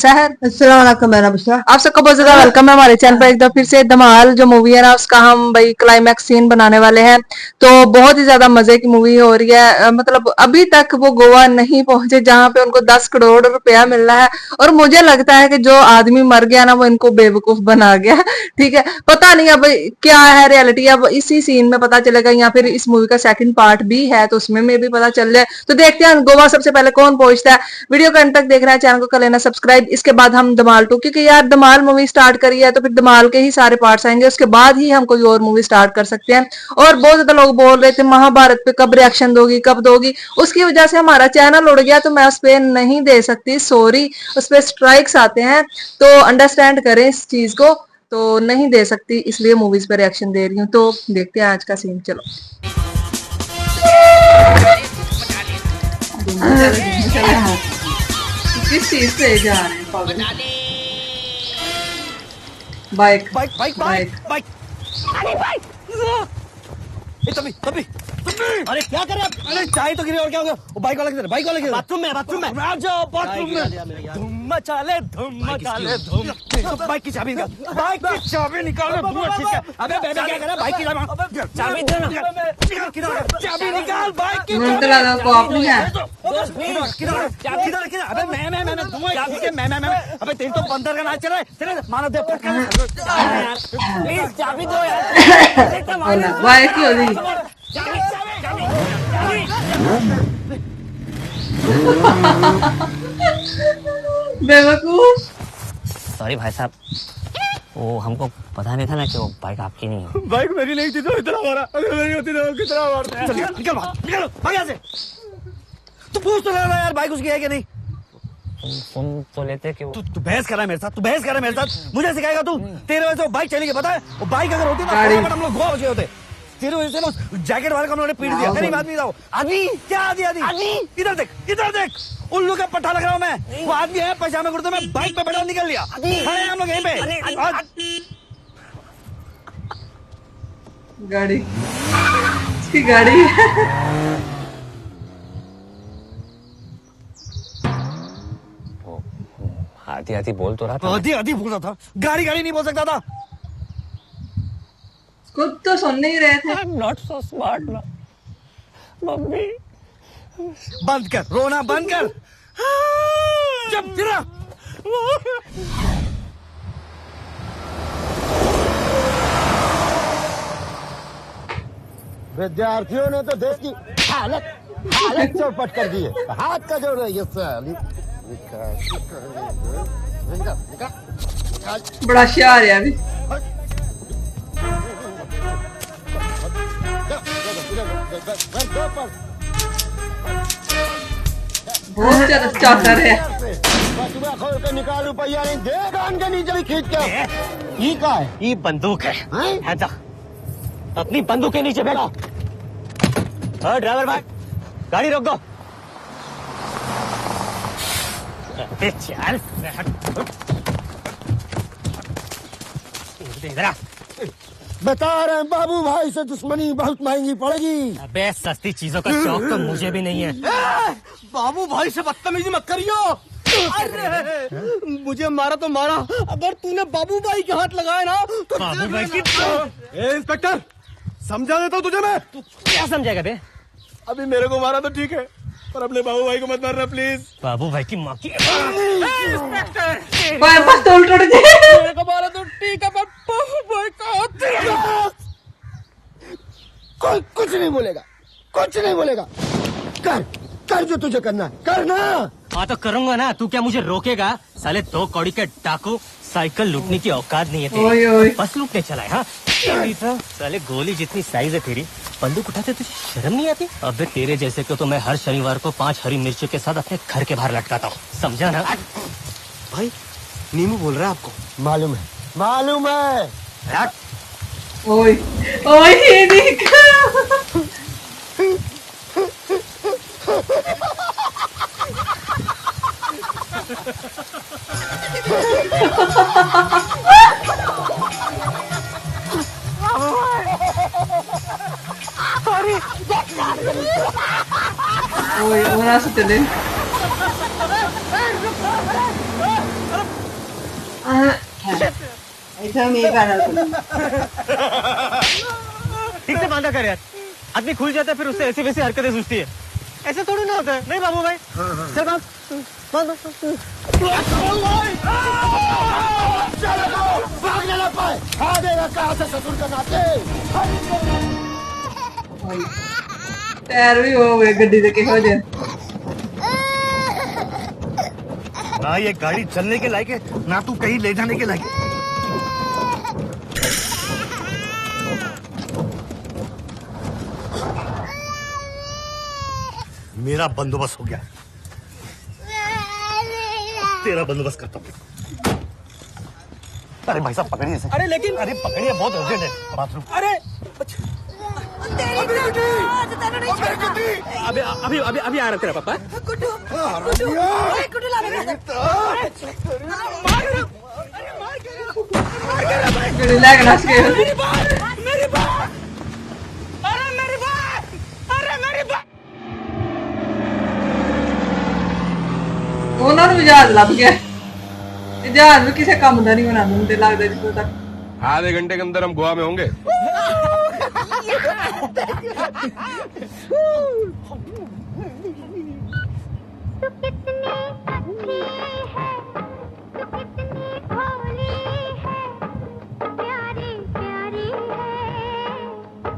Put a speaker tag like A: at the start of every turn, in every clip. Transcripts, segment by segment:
A: शहर
B: अस्सलाम वालेकुम मेरा बुशरा।
A: आप सबको बहुत ज्यादा वेलकम है हमारे चैनल पर एक बार फिर से। धमाल जो मूवी है ना उसका हम भाई क्लाइमैक्स सीन बनाने वाले हैं। तो बहुत ही ज्यादा मजे की मूवी हो रही है। मतलब अभी तक वो गोवा नहीं पहुंचे जहां पे उनको 10 करोड़ रुपया मिल रहा है। और मुझे लगता है कि जो आदमी मर गया ना वो इनको बेवकूफ बना गया। ठीक है, पता नहीं अब क्या है रियलिटी, अब इसी सीन में पता चलेगा या फिर इस मूवी का सेकंड पार्ट भी है तो उसमें भी पता चल जाए। तो देखते हैं गोवा सबसे पहले कौन पहुंचता है। वीडियो का अंत तक देखना है, चैनल को कर लेना सब्सक्राइब। इसके बाद हम धमाल 2, क्योंकि यार धमाल मूवी स्टार्ट करी है तो फिर धमाल के ही सारे पार्ट्स आएंगे, उसके बाद ही हम कोई और मूवी स्टार्ट कर सकते हैं। और बहुत ज्यादा लोग बोल रहे थे महाभारत पे कब रिएक्शन दोगी कब दोगी, उसकी वजह से हमारा चैनल उड़ गया तो मैं उस पर नहीं दे सकती, सॉरी। उस पर स्ट्राइक्स आते हैं तो अंडरस्टैंड करें इस चीज को। तो नहीं दे सकती इसलिए मूवीज पे रिएक्शन दे रही हूँ। तो देखते हैं आज का सीन, चलो। किस चीज से जा रहे हैं पागल? Bike
C: bike bike bike
A: bike
C: bike अरे बाइक तभी तभी अरे क्या कर रहे आप? अरे चाय तो गिरी और क्या हो गया? वो बाइक वाला किधर? बाइक वाला किधर? बाथरूम में जाओ बाथरूम में। धूम मचा ले धूम। बाइक की चाबी निकाल, बाइक की चाबी निकाल। अबे बेबे क्या कर रहा है? बाइक की चाबी दे ना, चाबी निकाल बाइक की।
A: को आपने
C: किधर? अबे मैं चाबी के मैं अबे तेरी तो बंदर का नाच चल रहा है। तेरे मानव देव प्लीज चाबी दो यार।
A: बाइक की होगी। बेवकूफ।
D: सॉरी भाई साहब, वो हमको पता नहीं था ना कि वो बाइक आपकी नहीं है।
C: बाइक मेरी नहीं थी तो इतना मारा, अगर मेरी होती तो कितना मारता। चलिए निकल भाग यहाँ से। तू पूछ तो रहा यार बाइक उसकी है कि नहीं?
D: सुन तो लेते कि वो
C: तू बहस कर रहा है मेरे साथ, मुझे सिखाएगा तू? तेरे वजह से वो बाइक चली गई, पता है? वो बाइक अगर होती ना फटाफट हम लोग गोवा पहुंचे होते। तेरे वजह से ना जैकेट वाले को उन्होंने पीट दिया। गरीब आदमी था वो। आदमी क्या आदमी? इधर देख उल्लू का पट्टा लग रहा हूँ मैं। वो आदमी है पजामे कुर्ते में, बाइक पे बैठा निकल लिया। खड़े हैं हम लोग यहीं पे।
A: गाड़ी, इसकी गाड़ी है।
D: आधी बोल तो रहा था।
C: आधी बोल रहा था, गाड़ी नहीं बोल सकता था।
A: खुद तो सुन नहीं रहे थे।
D: I'm not so smart ना मम्मी।
C: बंद कर रोना, बंद कर। जब फिरा
E: विद्यार्थियों ने तो देश की हालत चौपट कर दी है। हाथ का जोड़ है ये साली।
A: बड़ा शार है अभी। बहुत ज्यादा चाहता है।
E: खोल के निकाल रुपया नहीं दे, कान के नीचे खींच के। ये क्या है?
D: ये बंदूक है जा, अपनी बंदूक के नीचे बैठो। ड्राइवर भाई गाड़ी रोक दो। चल इधर आ।
E: बता रहे हैं बाबू भाई से दुश्मनी बहुत महंगी पड़ेगी।
D: अबे सस्ती चीजों का शौक तो मुझे भी नहीं है।
C: बाबू भाई से बदतमीजी मत करियो। अरे मुझे मारा तो मारा, अगर तूने बाबू भाई के हाथ लगाए ना तो
D: बाबू भाई की
C: इंस्पेक्टर समझा देता हूँ तुझे मैं।
D: तू क्या समझेगा बे?
C: अभी मेरे को मारा तो ठीक है, पर अपने बाबू भाई को मत मारना प्लीज।
D: बाबू भाई की माँ की
C: इंस्पेक्टर
A: बस तो उल्ट जाए।
C: मेरे को मारा तो ठीक है, पर बाबू भाई का
E: कोई कुछ नहीं बोलेगा। कर जो तुझे करना है, करना।
D: हाँ तो करूंगा ना, तू क्या मुझे रोकेगा? साले 2 कौड़ी के डाकू, साइकिल लूटने की औकात नहीं है
A: ओए
D: तेरी।
A: ओए।
D: बस लूटने चला है। हाँ साले गोली जितनी साइज है तेरी, बंदूक उठाते तुझे शर्म नहीं आती? अबे तेरे जैसे को तो मैं हर शनिवार को 5 हरी मिर्चों के साथ अपने घर के बाहर लटकाता हूँ, समझा ना?
C: भाई नीमू बोल रहा है आपको।
E: मालूम है।
A: ओए ओए ये देखा। Uy, una se te ऐसा नहीं करना तुम।
D: ठीक से बांधा कर यार, आदमी खुल जाता है फिर उससे ऐसी वैसी हरकतें सूझती है। ऐसे थोड़ी ना होता है, नहीं बाबू भाई? चल बांध बांध।
E: भागने ना पाए, खा देगा कहाँ से ससुर का नाते।
A: टायर भी हो गए गड्डी के हो जाए।
C: ना ये गाड़ी चलने के लायक है, ना तू कहीं ले जाने के लायक है। मेरा बंदोबस्त हो गया, तेरा बंदोबस्त करता हूँ। अरे भाई साहब पकड़िए इसे।
D: अरे लेकिन
C: अरे पकड़िए, बहुत अर्जेंट है बाथरूम।
D: अरे
C: अभी
D: अभी अभी अभी आ रहा तेरा पापा।
A: लैग नस गए। उन्होंने भी जहाज लभ गया। जहाज भी किसी काम का नहीं बना मुझे लगता जिसको तक।
B: आधे घंटे के अंदर हम गोवा में होंगे।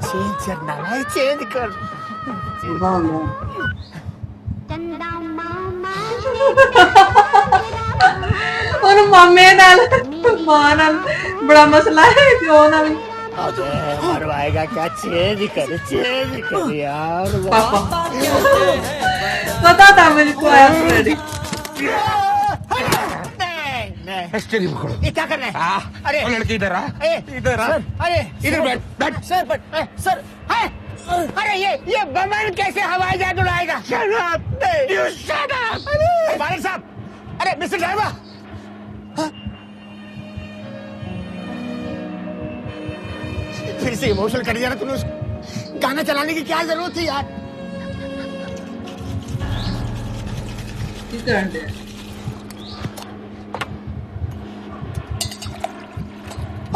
C: चेंज करना है, चेंज कर।
A: और मामे नाल मां नाल बड़ा मसला है जो ना भी
C: मरवाएगा क्या? चेंज कर यार।
A: पापा पता था मुझे को आया ऑलरेडी।
C: स्टीयरिंग पकड़ो।
B: ये क्या कर रहे हैं?
C: अरे
B: लड़की इधर आ,
C: इधर आ। अरे
B: इधर बैठ।
C: सर सर है। अरे ये बमन कैसे हवाई जहाज उड़ाएगा? मालिक साहब, अरे मिस्टर ड्राइवर, फिर से इमोशनल कर दिया ना तूने। गाना चलाने की क्या जरूरत थी यार?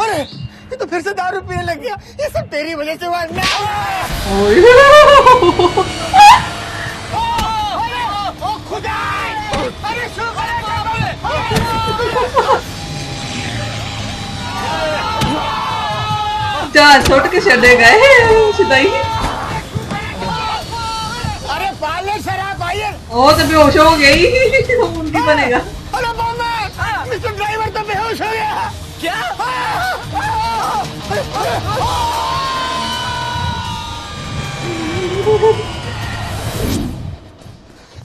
C: अरे ये तो फिर से दारू पीने लग गया। ये सब तेरी वजह से हुआ। खुदा! अरे
A: जहाज छोड़ के चले गए सिदाई।
C: अरे पाले शराब आइए।
A: वो तो बेहोश हो गई। उनकी बनेगा।
C: अरे मामा, मिस्टर ड्राइवर तो बेहोश हो गया। क्या?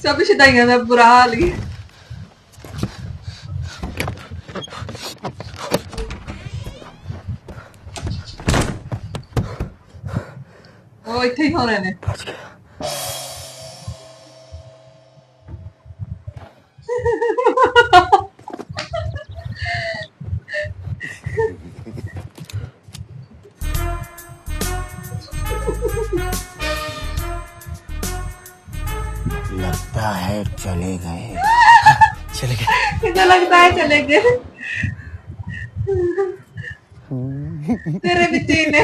A: सब शिदाइयां का बुरा हाल ही। वो इतने ही होने ने।
C: लगता है चले गए।
A: मुझे लगता है चले गए। तेरे बिच्ची ने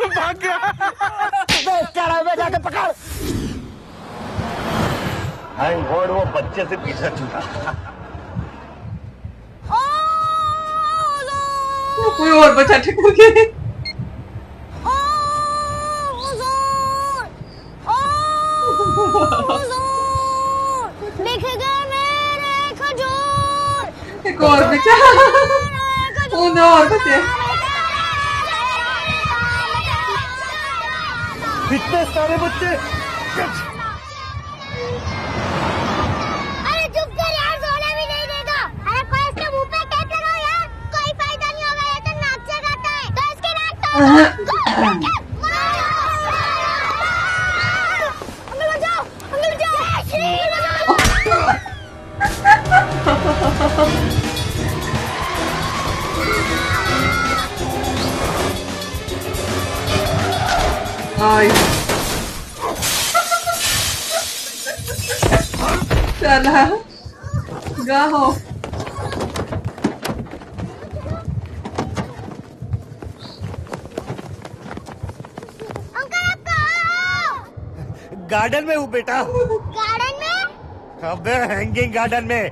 C: भाग गया। जाके पकड़।
E: थैंक गॉड वो बच्चे से पीछा छूटा।
A: कोई और बच्चा ठिकर के। एक और बच्चा। उन और बच्चे।
C: इतने सारे बच्चे।
F: अरे चुप कर यार, सोने भी नहीं देगा। अरे कोई इसके मुंह पे टेप लगाओ यार, कोई फायदा नहीं होगा। ये तो नाक चढ़ाता है, तो इसके नाक तोड़ो। हमें बचाओ, हमें बचाओ।
A: Ay. साला गाहो
F: अंकल आप कहाँ हो?
C: गार्डन में हूँ बेटा।
F: गार्डन में?
C: अबे हैंगिंग गार्डन में।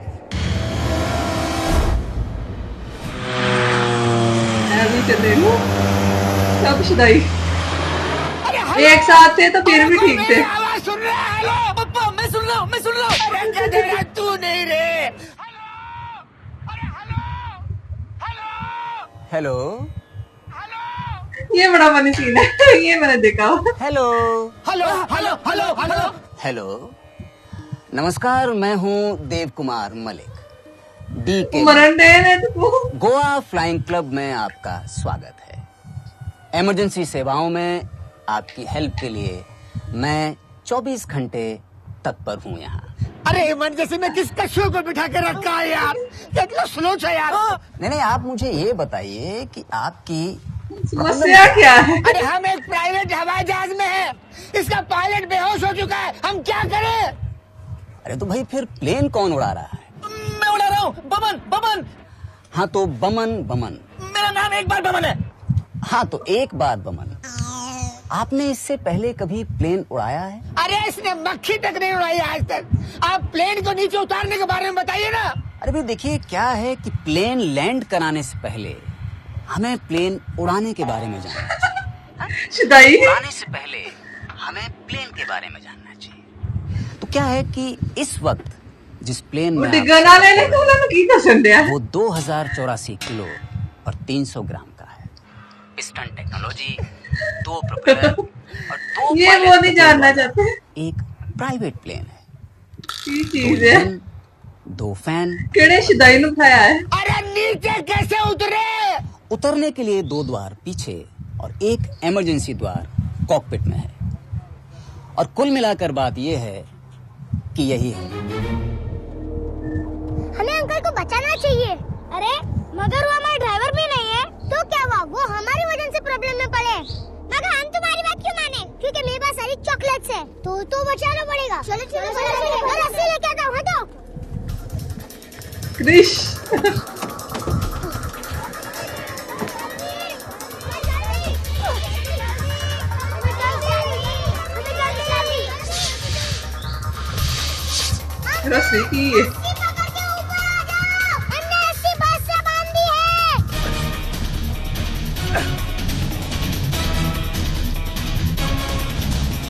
A: अभी चले सब शुदाई एक साथ थे तो फिर भी ठीक थे।
C: आवाज सुन रहा है? हेलो पप्पा, मैं सुन रहा हूँ, मैं सुन रहा हूँ। अरे क्या दे रहा तू नहीं रे? हेलो
A: ये बड़ा फनी सीन है ये मैंने देखा।
C: Hello hello hello hello hello hello. नमस्कार, मैं हूँ देव कुमार मलिक। डी के
A: मरण दे ने तो
C: गोवा फ्लाइंग क्लब में आपका स्वागत है। इमरजेंसी सेवाओं में आपकी हेल्प के लिए मैं 24 घंटे तत्पर हूँ यहाँ।
E: अरे इमरजेंसी में किस कशु को बिठा के रखा है यार, कितना स्लो है यार।
C: नहीं, आप मुझे ये बताइए कि आपकी
A: समस्या क्या है?
E: अरे हम एक प्राइवेट हवाई जहाज में हैं, इसका पायलट बेहोश हो चुका है, हम क्या करें?
C: अरे तो भाई फिर प्लेन कौन उड़ा रहा है?
D: मैं उड़ा रहा हूँ। बमन बमन।
C: हाँ तो बमन बमन।
D: मेरा नाम एक बार बमन है।
C: हाँ तो एक बात बमन, आपने इससे पहले कभी प्लेन उड़ाया है?
E: अरे इसने मक्खी तक नहीं उड़ाई आज तक। आप प्लेन को नीचे उतारने के बारे में बताइए ना।
C: अरे भाई देखिए, क्या है कि प्लेन लैंड कराने से पहले हमें प्लेन उड़ाने के बारे में जानना चाहिए।
A: शुदाई
C: उड़ाने से पहले हमें प्लेन के बारे में जानना चाहिए। तो क्या है कि इस वक्त जिस प्लेन में
A: डिगना लेने को ना की पसंद है
C: वो 2084 किलो और 300 ग्राम का है। पिस्टन टेक्नोलॉजी, 2 प्रोपेलर और 2
A: ये वो नहीं जानना चाहते।
C: एक प्राइवेट प्लेन है।
A: की
C: 2
A: चीज है
C: इंजन, 2 फैन।
A: केड़े शुदाई नु खाया है।
E: अरे नीचे कैसे उतरे?
C: उतरने के लिए 2 द्वार पीछे और एक इमरजेंसी द्वार कॉकपिट में है। और कुल मिलाकर बात यह है कि यही है।
F: हमें अंकल को बचाना चाहिए। अरे मगर वो हमारा ड्राइवर भी नहीं है तो क्या हुआ, वो हमारी वजह से प्रॉब्लम में पड़े। मगर हम तुम्हारी बात क्यों माने? क्योंकि मेरे पास सारी चॉकलेट्स है तो बचाना पड़ेगा। चलो चलो चलो रस्सी लेके आता हूँ। हटो
A: क्रिश रस्सी की